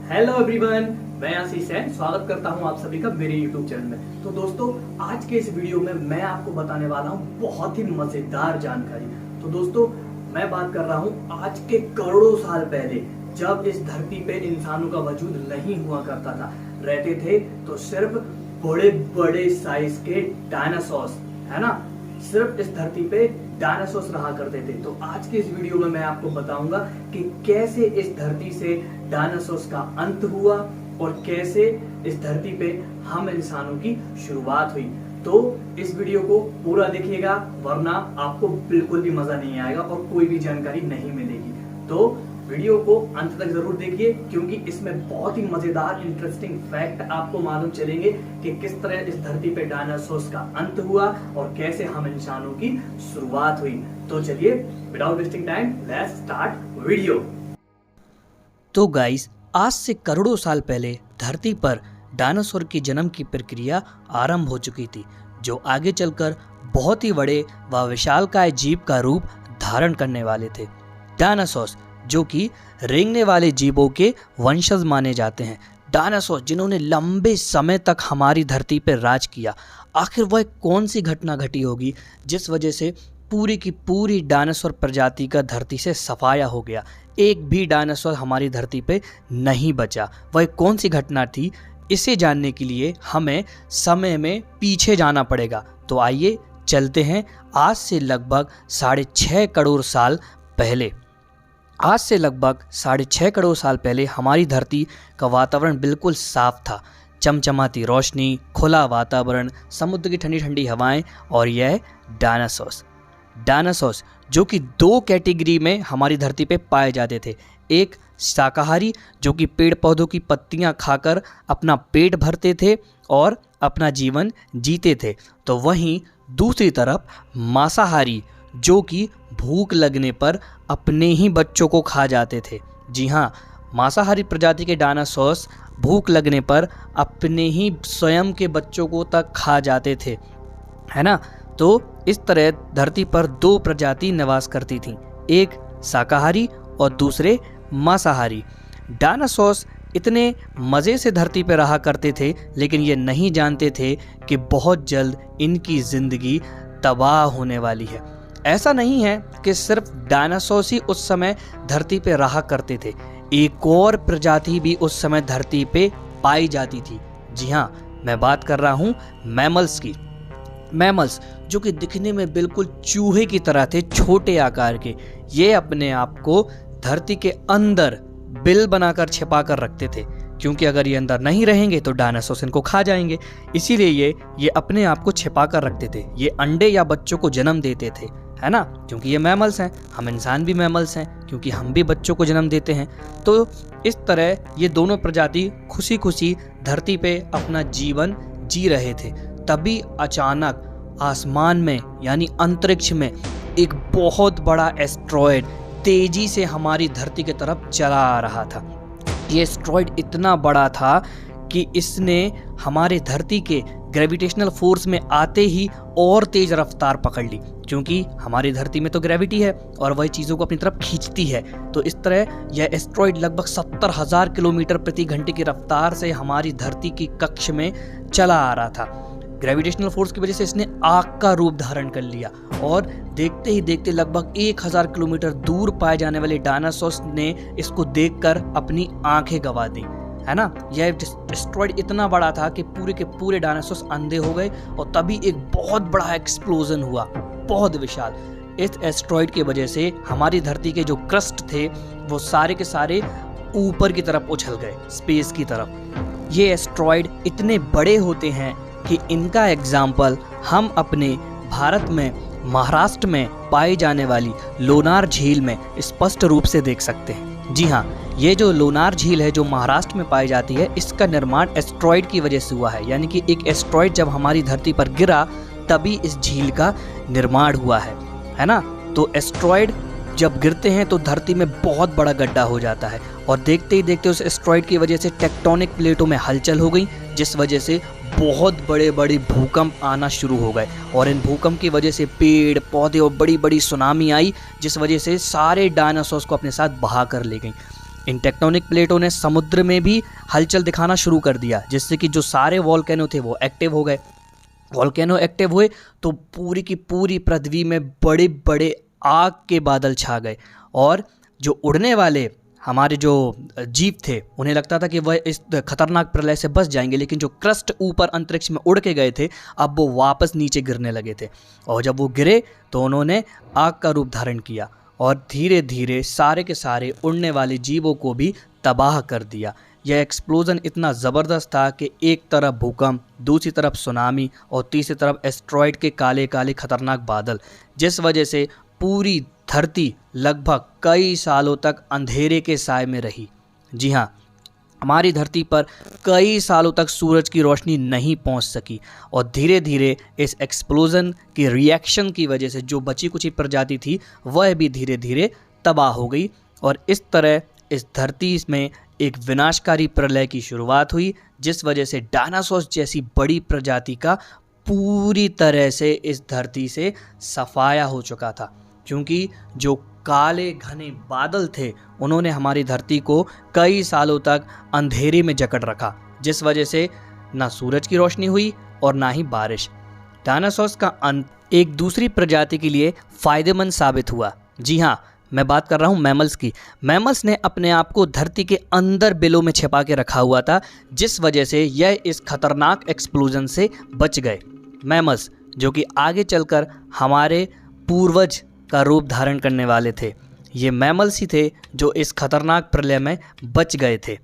Hello everyone, मैं आशीष है। स्वागत करता हूं आप सभी का मेरे YouTube चैनल में। तो दोस्तों, आज के इस वीडियो में मैं आपको बताने वाला हूं बहुत ही मजेदार जानकारी। तो दोस्तों, मैं बात कर रहा हूं आज के करोड़ों साल पहले, जब इस धरती पे इंसानों का वजूद नहीं हुआ करता था। रहते थे तो सिर्फ बड़े बड़े साइज के डायनासोर्स, है ना। सिर्फ इस धरती पे डायनासोर्स रहा करते थे। तो आज के इस वीडियो में मैं आपको बताऊंगा कि कैसे इस धरती से डायनासोर्स का अंत हुआ और कैसे इस धरती पे हम इंसानों की शुरुआत हुई। तो इस वीडियो को पूरा देखिएगा, वरना आपको बिल्कुल भी मजा नहीं आएगा और कोई भी जानकारी नहीं मिलेगी। तो वीडियो को अंत तक जरूर देखिए, क्योंकि इसमें बहुत ही मजेदार इंटरेस्टिंग फैक्ट आपको मालूम चलेंगे कि किस तरह इस धरती पे डायनासोर्स का अंत हुआ और कैसे हम इंसानों की शुरुआत हुई। तो चलिए, without wasting time, let's start video. तो गाइस, आज से करोड़ों साल पहले धरती पर डायनासोर की जन्म की प्रक्रिया आरंभ हो चुकी थी, जो आगे चलकर बहुत ही बड़े व विशालकाय जीव का रूप धारण करने वाले थे। डायनासोर्स जो कि रेंगने वाले जीवों के वंशज माने जाते हैं। डायनासोर जिन्होंने लंबे समय तक हमारी धरती पर राज किया। आखिर वह कौन सी घटना घटी होगी जिस वजह से पूरी की पूरी डायनासोर प्रजाति का धरती से सफाया हो गया, एक भी डायनासोर हमारी धरती पे नहीं बचा। वह कौन सी घटना थी, इसे जानने के लिए हमें समय में पीछे जाना पड़ेगा। तो आइए चलते हैं आज से लगभग 6.5 करोड़ साल पहले। आज से लगभग 6.5 करोड़ साल पहले हमारी धरती का वातावरण बिल्कुल साफ था। चमचमाती रोशनी, खुला वातावरण, समुद्र की ठंडी ठंडी हवाएं और यह डायनासोर्स जो कि 2 कैटेगरी में हमारी धरती पे पाए जाते थे। एक शाकाहारी, जो कि पेड़ पौधों की पत्तियां खाकर अपना पेट भरते थे और अपना जीवन जीते थे। तो वहीं दूसरी तरफ मांसाहारी, जो कि भूख लगने पर अपने ही बच्चों को खा जाते थे। जी हाँ, मांसाहारी प्रजाति के डायनासोर्स भूख लगने पर अपने ही स्वयं के बच्चों को तक खा जाते थे, है ना। तो इस तरह धरती पर 2 प्रजाति निवास करती थीं, एक शाकाहारी और दूसरे मांसाहारी। डायनासोर्स इतने मज़े से धरती पर रहा करते थे, लेकिन ये नहीं जानते थे कि बहुत जल्द इनकी ज़िंदगी तबाह होने वाली है। ऐसा नहीं है कि सिर्फ डायनासोर्स ही उस समय धरती पे रहा करते थे, एक और प्रजाति भी उस समय धरती पे पाई जाती थी। जी हाँ, मैं बात कर रहा हूँ मैमल्स की। मैमल्स जो कि दिखने में बिल्कुल चूहे की तरह थे, छोटे आकार के। ये अपने आप को धरती के अंदर बिल बनाकर छिपा कर रखते थे, क्योंकि अगर ये अंदर नहीं रहेंगे तो डायनासोर्स इनको खा जाएंगे। इसीलिए ये अपने आप को छिपा कर रखते थे। ये अंडे या बच्चों को जन्म देते थे, है ना, क्योंकि ये मैमल्स हैं। हम इंसान भी मैमल्स हैं, क्योंकि हम भी बच्चों को जन्म देते हैं। तो इस तरह ये दोनों प्रजाति खुशी खुशी धरती पे अपना जीवन जी रहे थे। तभी अचानक आसमान में यानी अंतरिक्ष में एक बहुत बड़ा एस्ट्रॉयड तेजी से हमारी धरती की तरफ चला आ रहा था। ये एस्ट्रॉयड इतना बड़ा था कि इसने हमारे धरती के ग्रेविटेशनल फोर्स में आते ही और तेज रफ्तार पकड़ ली, क्योंकि हमारी धरती में तो ग्रेविटी है और वह चीज़ों को अपनी तरफ खींचती है। तो इस तरह यह एस्ट्रॉयड लगभग 70,000 किलोमीटर प्रति घंटे की रफ्तार से हमारी धरती की कक्ष में चला आ रहा था। ग्रेविटेशनल फोर्स की वजह से इसने आग का रूप धारण कर लिया और देखते ही देखते लगभग 1000 किलोमीटर दूर पाए जाने वाले डायनासोर्स ने इसको देखकर अपनी आंखें गंवा दी, है ना। यह एस्ट्रॉयड इतना बड़ा था कि पूरे के पूरे डायनासोर्स अंधे हो गए और तभी एक बहुत बड़ा एक्सप्लोजन हुआ, बहुत विशाल। इस एस्ट्रॉयड की वजह से हमारी धरती के जो क्रस्ट थे वो सारे के सारे ऊपर की तरफ उछल गए, स्पेस की तरफ। ये एस्ट्रॉयड इतने बड़े होते हैं कि इनका एग्जाम्पल हम अपने भारत में महाराष्ट्र में पाई जाने वाली लोनार झील में स्पष्ट रूप से देख सकते हैं। जी हाँ, ये जो लोनार झील है जो महाराष्ट्र में पाई जाती है, इसका निर्माण एस्ट्रॉयड की वजह से हुआ है। यानी कि एक एस्ट्रॉयड जब हमारी धरती पर गिरा तभी इस झील का निर्माण हुआ है ना। तो एस्ट्रॉयड जब गिरते हैं तो धरती में बहुत बड़ा गड्ढा हो जाता है और देखते ही देखते उस एस्ट्रॉयड की वजह से टेक्टोनिक प्लेटों में हलचल हो गई, जिस वजह से बहुत बड़े बड़े भूकंप आना शुरू हो गए और इन भूकंप की वजह से पेड़ पौधे और बड़ी बड़ी सुनामी आई, जिस वजह से सारे डायनासोर्स को अपने साथ बहा कर ले गई। इन टेक्टोनिक प्लेटों ने समुद्र में भी हलचल दिखाना शुरू कर दिया, जिससे कि जो सारे वॉल्केनो थे वो एक्टिव हो गए। वॉल्केनो एक्टिव हुए तो पूरी की पूरी पृथ्वी में बड़े बड़े आग के बादल छा गए, और जो उड़ने वाले हमारे जो जीव थे उन्हें लगता था कि वह इस खतरनाक प्रलय से बच जाएंगे, लेकिन जो क्रस्ट ऊपर अंतरिक्ष में उड़ के गए थे अब वो वापस नीचे गिरने लगे थे, और जब वो गिरे तो उन्होंने आग का रूप धारण किया और धीरे धीरे सारे के सारे उड़ने वाले जीवों को भी तबाह कर दिया। यह एक्सप्लोजन इतना ज़बरदस्त था कि एक तरफ भूकंप, दूसरी तरफ सुनामी और तीसरी तरफ एस्ट्रॉयड के काले काले खतरनाक बादल, जिस वजह से पूरी धरती लगभग कई सालों तक अंधेरे के साए में रही। जी हाँ, हमारी धरती पर कई सालों तक सूरज की रोशनी नहीं पहुंच सकी, और धीरे धीरे इस एक्सप्लोजन की रिएक्शन की वजह से जो बची कुची प्रजाति थी वह भी धीरे धीरे तबाह हो गई, और इस तरह इस धरती में एक विनाशकारी प्रलय की शुरुआत हुई, जिस वजह से डायनासोर जैसी बड़ी प्रजाति का पूरी तरह से इस धरती से सफाया हो चुका था, क्योंकि जो काले घने बादल थे उन्होंने हमारी धरती को कई सालों तक अंधेरे में जकड़ रखा, जिस वजह से ना सूरज की रोशनी हुई और ना ही बारिश। डायनासोर्स का अंत एक दूसरी प्रजाति के लिए फ़ायदेमंद साबित हुआ। जी हाँ, मैं बात कर रहा हूँ मैमल्स की। मैमल्स ने अपने आप को धरती के अंदर बिलों में छिपा के रखा हुआ था, जिस वजह से यह इस खतरनाक एक्सप्लोजन से बच गए। मैमल्स जो कि आगे चलकर हमारे पूर्वज का रूप धारण करने वाले थे, ये मैमल्स ही थे जो इस खतरनाक प्रलय में बच गए थे।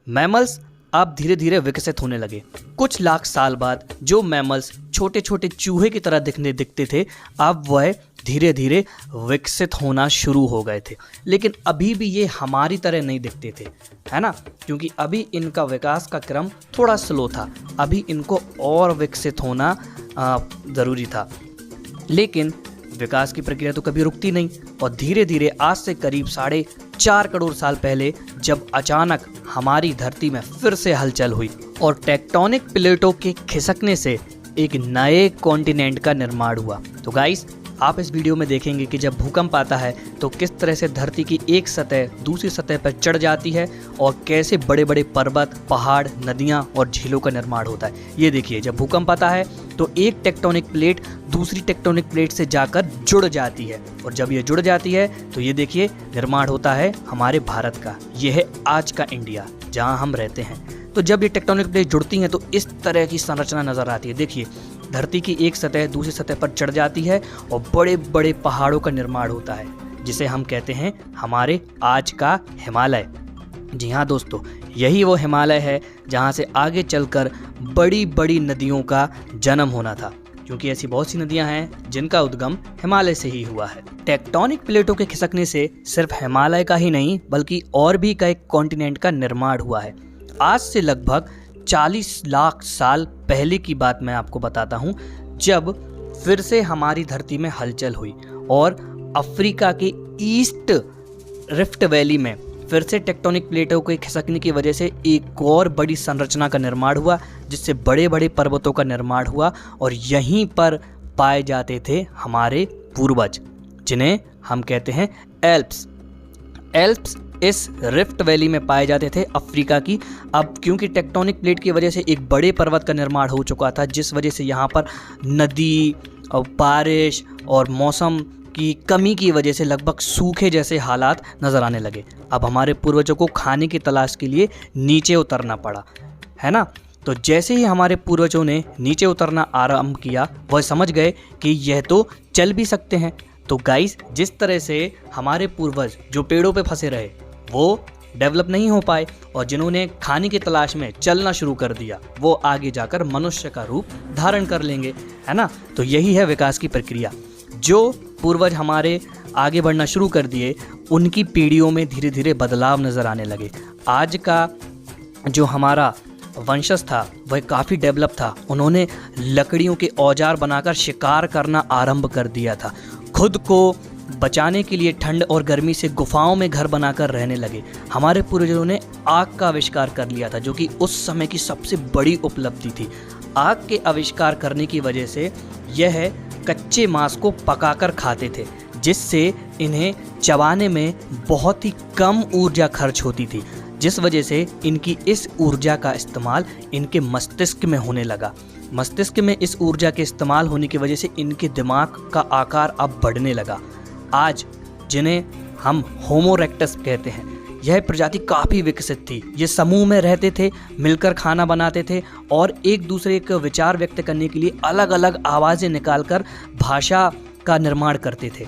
मैमल्स अब धीरे धीरे विकसित होने लगे। कुछ लाख साल बाद जो मैमल्स छोटे छोटे चूहे की तरह दिखते थे, अब वह धीरे धीरे विकसित होना शुरू हो गए थे, लेकिन अभी भी ये हमारी तरह नहीं दिखते थे, है ना, क्योंकि अभी इनका विकास का क्रम थोड़ा स्लो था। अभी इनको और विकसित होना ज़रूरी था, लेकिन विकास की प्रक्रिया तो कभी रुकती नहीं, और धीरे धीरे आज से करीब 4.5 करोड़ साल पहले जब अचानक हमारी धरती में फिर से हलचल हुई और टेक्टोनिक प्लेटों के खिसकने से एक नए कॉन्टिनेंट का निर्माण हुआ। तो गाइस, आप इस वीडियो में देखेंगे कि जब भूकंप आता है तो किस तरह से धरती की एक सतह दूसरी सतह पर चढ़ जाती है, और कैसे बड़े बड़े पर्वत, पहाड़, नदियां और झीलों का निर्माण होता है। ये देखिए, जब भूकंप आता है तो एक टेक्टोनिक प्लेट दूसरी टेक्टोनिक प्लेट से जाकर जुड़ जाती है, और जब ये जुड़ जाती है तो ये देखिए निर्माण होता है हमारे भारत का। ये है आज का इंडिया जहाँ हम रहते हैं। तो जब ये टेक्टोनिक प्लेट जुड़ती हैं तो इस तरह की संरचना नज़र आती है। देखिए, धरती की एक सतह दूसरी सतह पर चढ़ जाती है और बड़े बड़े पहाड़ों का निर्माण होता है, जिसे हम कहते हैं हमारे आज का हिमालय। जी हाँ दोस्तों, यही वो हिमालय है जहाँ से आगे चलकर बड़ी बड़ी नदियों का जन्म होना था, क्योंकि ऐसी बहुत सी नदियां हैं जिनका उद्गम हिमालय से ही हुआ है। टेक्टोनिक प्लेटों के खिसकने से सिर्फ हिमालय का ही नहीं बल्कि और भी कई कॉन्टिनेंट का निर्माण हुआ है। आज से लगभग 40 लाख साल पहले की बात मैं आपको बताता हूँ, जब फिर से हमारी धरती में हलचल हुई और अफ्रीका के ईस्ट रिफ्ट वैली में फिर से टेक्टोनिक प्लेटों के खिसकने की वजह से एक और बड़ी संरचना का निर्माण हुआ, जिससे बड़े बड़े पर्वतों का निर्माण हुआ, और यहीं पर पाए जाते थे हमारे पूर्वज, जिन्हें हम कहते हैं एल्प्स। एल्प्स इस रिफ्ट वैली में पाए जाते थे अफ्रीका की। अब क्योंकि टेक्टोनिक प्लेट की वजह से एक बड़े पर्वत का निर्माण हो चुका था, जिस वजह से यहाँ पर नदी और बारिश और मौसम की कमी की वजह से लगभग सूखे जैसे हालात नज़र आने लगे। अब हमारे पूर्वजों को खाने की तलाश के लिए नीचे उतरना पड़ा, है ना। तो जैसे ही हमारे पूर्वजों ने नीचे उतरना आरंभ किया, वह समझ गए कि यह तो चल भी सकते हैं। तो गाइस, जिस तरह से हमारे पूर्वज जो पेड़ों पे फंसे रहे वो डेवलप नहीं हो पाए, और जिन्होंने खाने की तलाश में चलना शुरू कर दिया वो आगे जाकर मनुष्य का रूप धारण कर लेंगे, है ना। तो यही है विकास की प्रक्रिया। जो पूर्वज हमारे आगे बढ़ना शुरू कर दिए, उनकी पीढ़ियों में धीरे धीरे बदलाव नज़र आने लगे। आज का जो हमारा वंशज था वह काफ़ी डेवलप था। उन्होंने लकड़ियों के औजार बनाकर शिकार करना आरंभ कर दिया था। खुद को बचाने के लिए ठंड और गर्मी से गुफाओं में घर बनाकर रहने लगे। हमारे पूर्वजों ने आग का आविष्कार कर लिया था, जो कि उस समय की सबसे बड़ी उपलब्धि थी। आग के आविष्कार करने की वजह से यह कच्चे मांस को पकाकर खाते थे, जिससे इन्हें चबाने में बहुत ही कम ऊर्जा खर्च होती थी, जिस वजह से इनकी इस ऊर्जा का इस्तेमाल इनके मस्तिष्क में होने लगा। मस्तिष्क में इस ऊर्जा के इस्तेमाल होने की वजह से इनके दिमाग का आकार अब बढ़ने लगा। आज जिन्हें हम होमो इरेक्टस कहते हैं, यह प्रजाति काफ़ी विकसित थी। ये समूह में रहते थे, मिलकर खाना बनाते थे और एक दूसरे के विचार व्यक्त करने के लिए अलग अलग आवाज़ें निकालकर भाषा का निर्माण करते थे।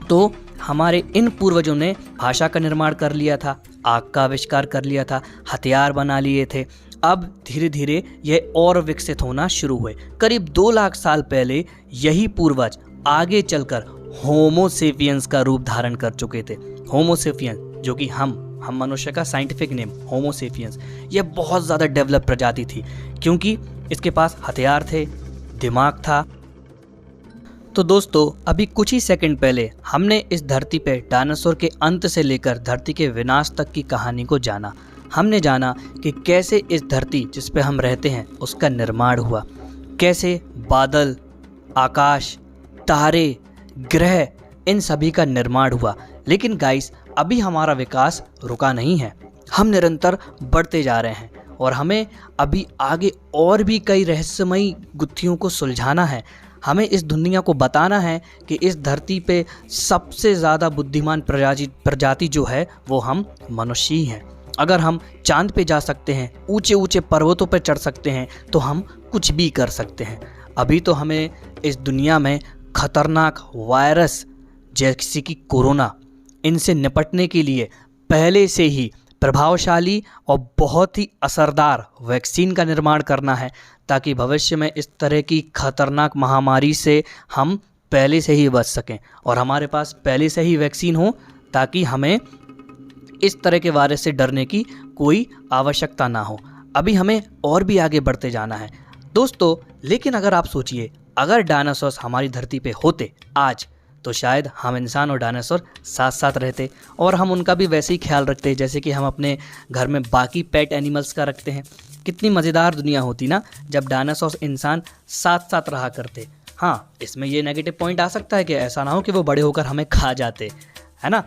तो हमारे इन पूर्वजों ने भाषा का निर्माण कर लिया था, आग का आविष्कार कर लिया था, हथियार बना लिए थे। अब धीरे धीरे यह और विकसित होना शुरू हुए। करीब 2 लाख साल पहले यही पूर्वज आगे चलकर होमो सेपियंस का रूप धारण कर चुके थे। होमो सेपियंस, जो कि हम मनुष्य का साइंटिफिक नेम होमो सेपियंस, यह बहुत ज़्यादा डेवलप प्रजाति थी क्योंकि इसके पास हथियार थे, दिमाग था। तो दोस्तों, अभी कुछ ही सेकंड पहले हमने इस धरती पे डायनासोर के अंत से लेकर धरती के विनाश तक की कहानी को जाना। हमने जाना कि कैसे इस धरती जिस पे हम रहते हैं उसका निर्माण हुआ, कैसे बादल, आकाश, तारे, ग्रह, इन सभी का निर्माण हुआ। लेकिन गाइस, अभी हमारा विकास रुका नहीं है, हम निरंतर बढ़ते जा रहे हैं और हमें अभी आगे और भी कई रहस्यमयी गुत्थियों को सुलझाना है। हमें इस दुनिया को बताना है कि इस धरती पे सबसे ज़्यादा बुद्धिमान प्रजाति जो है वो हम मनुष्य ही हैं। अगर हम चांद पे जा सकते हैं, ऊंचे ऊंचे पर्वतों पर चढ़ सकते हैं, तो हम कुछ भी कर सकते हैं। अभी तो हमें इस दुनिया में खतरनाक वायरस जैसे कि कोरोना, इनसे निपटने के लिए पहले से ही प्रभावशाली और बहुत ही असरदार वैक्सीन का निर्माण करना है, ताकि भविष्य में इस तरह की खतरनाक महामारी से हम पहले से ही बच सकें और हमारे पास पहले से ही वैक्सीन हो, ताकि हमें इस तरह के वायरस से डरने की कोई आवश्यकता ना हो। अभी हमें और भी आगे बढ़ते जाना है दोस्तों। लेकिन अगर आप सोचिए, अगर डायनासोर हमारी धरती पे होते आज, तो शायद हम इंसान और डायनासोर साथ साथ रहते और हम उनका भी वैसे ही ख्याल रखते जैसे कि हम अपने घर में बाकी पेट एनिमल्स का रखते हैं। कितनी मज़ेदार दुनिया होती ना जब डायनासोर इंसान साथ साथ रहा करते। हाँ, इसमें ये नेगेटिव पॉइंट आ सकता है कि ऐसा ना हो कि वो बड़े होकर हमें खा जाते, है ना।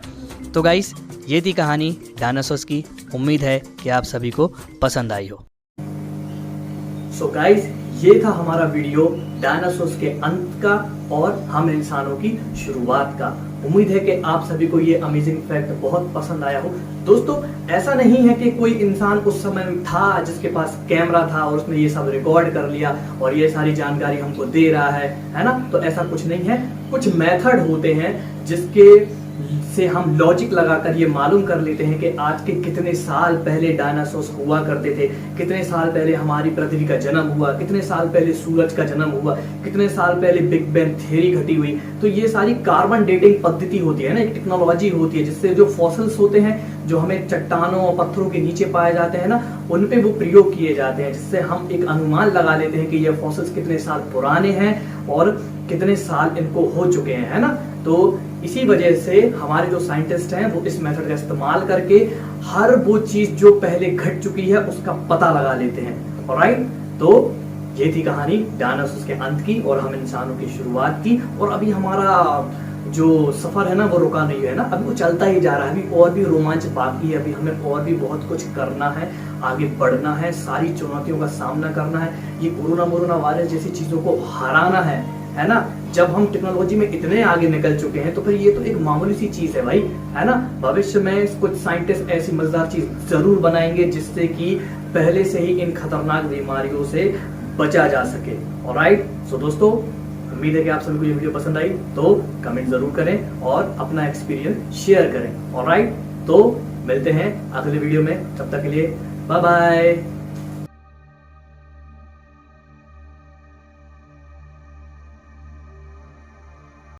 तो गाइस, ये थी कहानी डायनासोर्स की। उम्मीद है कि आप सभी को पसंद आई हो। सो गाइस, ये था हमारा वीडियो डायनासोर्स के अंत का और हम इंसानों की शुरुआत का। उम्मीद है कि आप सभी को ये अमेजिंग फैक्ट बहुत पसंद आया हो। दोस्तों, ऐसा नहीं है कि कोई इंसान उस समय में था जिसके पास कैमरा था और उसने ये सब रिकॉर्ड कर लिया और ये सारी जानकारी हमको दे रहा है ना। तो ऐसा कुछ नहीं है। कुछ मेथड होते हैं जिसके से हम लॉजिक लगाकर ये मालूम कर लेते हैं कि आज के कितने साल पहले डायनासोर्स हुआ करते थे, कितने साल पहले हमारी पृथ्वी का जन्म हुआ, कितने साल पहले सूरज का जन्म हुआ, कितने साल पहले बिग बैंग थ्योरी घटी हुई। तो ये सारी कार्बन डेटिंग पद्धति होती है ना, एक टेक्नोलॉजी होती है जिससे जो फॉसिल्स होते हैं, जो हमें चट्टानों और पत्थरों के नीचे पाए जाते हैं ना, उन पे वो प्रयोग किए जाते हैं, जिससे हम एक अनुमान लगा लेते हैं कि ये फॉसिल्स कितने साल पुराने हैं और कितने साल इनको हो चुके हैं, है ना। तो इसी वजह से हमारे जो साइंटिस्ट हैं वो इस मेथड का इस्तेमाल करके हर वो चीज जो पहले घट चुकी है उसका पता लगा लेते हैं। ऑलराइट, तो ये थी कहानी डायनासोर्स के अंत की और हम इंसानों की शुरुआत की। और अभी हमारा जो सफर है ना वो रुका नहीं है ना, अभी वो चलता ही जा रहा है। अभी और भी रोमांच बाकी है, अभी हमें और भी बहुत कुछ करना है, आगे बढ़ना है, सारी चुनौतियों का सामना करना है, ये कोरोना वायरस जैसी चीजों को हराना है ना। जब हम टेक्नोलॉजी में इतने आगे निकल चुके हैं तो फिर ये तो एक मामूली सी चीज है भाई, है ना। भविष्य में कुछ साइंटिस्ट ऐसी मजेदार चीज जरूर बनाएंगे जिससे कि पहले से ही इन खतरनाक बीमारियों से बचा जा सके। ऑलराइट, सो दोस्तों, उम्मीद है कि आप सभी को ये वीडियो पसंद आई, तो कमेंट जरूर करें और अपना एक्सपीरियंस शेयर करें। ऑलराइट, तो मिलते हैं अगले वीडियो में, तब तक के लिए बाय बाय।